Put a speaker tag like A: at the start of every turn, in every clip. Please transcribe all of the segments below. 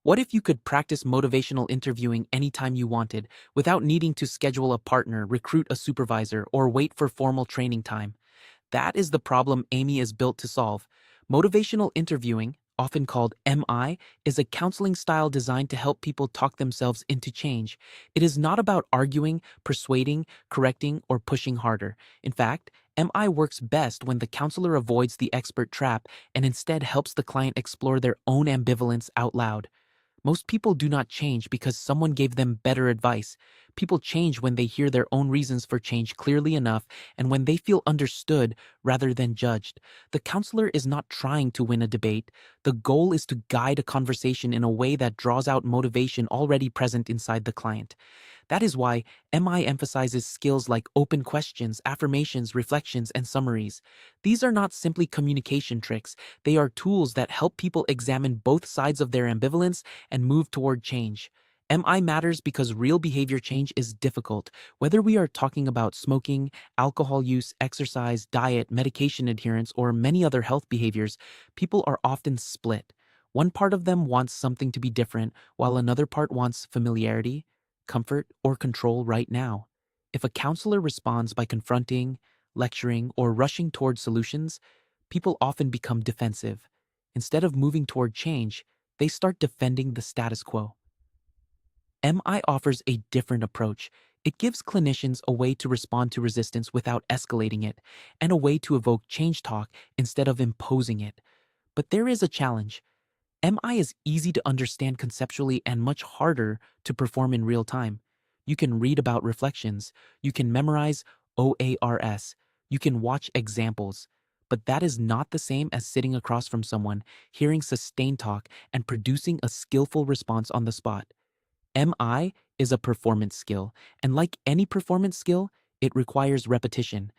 A: What if you could practice motivational interviewing anytime you wanted, without needing to schedule a partner, recruit a supervisor, or wait for formal training time? That is the problem AIMIE is built to solve. Motivational interviewing, often called MI, is a counseling style designed to help people talk themselves into change. It is not about arguing, persuading, correcting, or pushing harder. In fact, MI works best when the counselor avoids the expert trap and instead helps the client explore their own ambivalence out loud. Most people do not change because someone gave them better advice. People change when they hear their own reasons for change clearly enough and when they feel understood rather than judged. The counselor is not trying to win a debate. The goal is to guide a conversation in a way that draws out motivation already present inside the client. That is why MI emphasizes skills like open questions, affirmations, reflections, and summaries. These are not simply communication tricks, they are tools that help people examine both sides of their ambivalence and move toward change. MI matters because real behavior change is difficult. Whether we are talking about smoking, alcohol use, exercise, diet, medication adherence, or many other health behaviors, people are often split. One part of them wants something to be different, while another part wants familiarity, comfort, or control right now. If a counselor responds by confronting, lecturing, or rushing toward solutions, people often become defensive. Instead of moving toward change, they start defending the status quo. MI offers a different approach. It gives clinicians a way to respond to resistance without escalating it, and a way to evoke change talk instead of imposing it. But there is a challenge. MI is easy to understand conceptually and much harder to perform in real time. You can read about reflections, you can memorize OARS, you can watch examples, but that is not the same as sitting across from someone, hearing sustained talk, and producing a skillful response on the spot. MI is a performance skill, and like any performance skill, it requires repetition.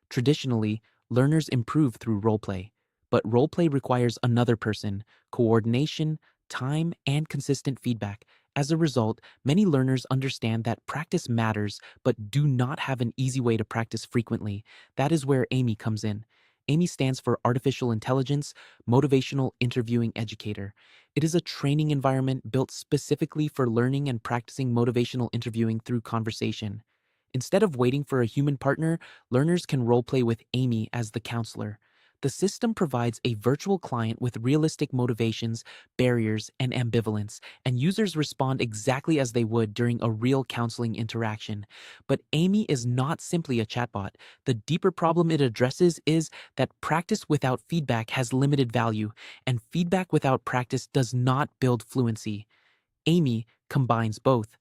A: Traditionally, learners improve through roleplay, but roleplay requires another person, coordination, time, and consistent feedback. As a result, many learners understand that practice matters but do not have an easy way to practice frequently. That is where AIMIE comes in. AIMIE stands for Artificial Intelligence Motivational Interviewing Educator. It is a training environment built specifically for learning and practicing motivational interviewing through conversation. Instead of waiting for a human partner, learners can roleplay with AIMIE as the counselor. The system provides a virtual client with realistic motivations, barriers, and ambivalence, and users respond exactly as they would during a real counseling interaction. But AIMIE is not simply a chatbot. The deeper problem it addresses is that practice without feedback has limited value, and feedback without practice does not build fluency. AIMIE combines both.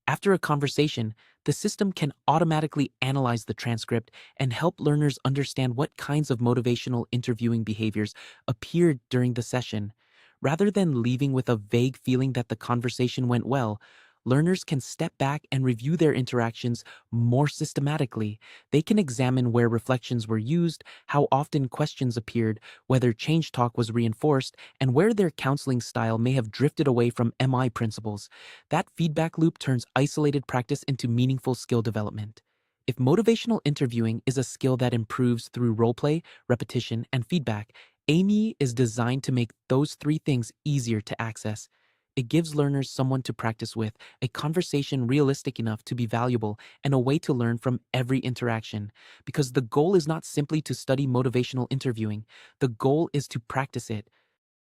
A: After a conversation, the system can automatically analyze the transcript and help learners understand what kinds of motivational interviewing behaviors appeared during the session. Rather than leaving with a vague feeling that the conversation went well, learners can step back and review their interactions more systematically. They can examine where reflections were used, how often questions appeared, whether change talk was reinforced, and where their counseling style may have drifted away from MI principles. That feedback loop turns isolated practice into meaningful skill development. If motivational interviewing is a skill that improves through roleplay, repetition, and feedback, AIMIE is designed to make those three things easier to access. It gives learners someone to practice with, a conversation realistic enough to be valuable, and a way to learn from every interaction. Because the goal is not simply to study motivational interviewing, the goal is to practice it,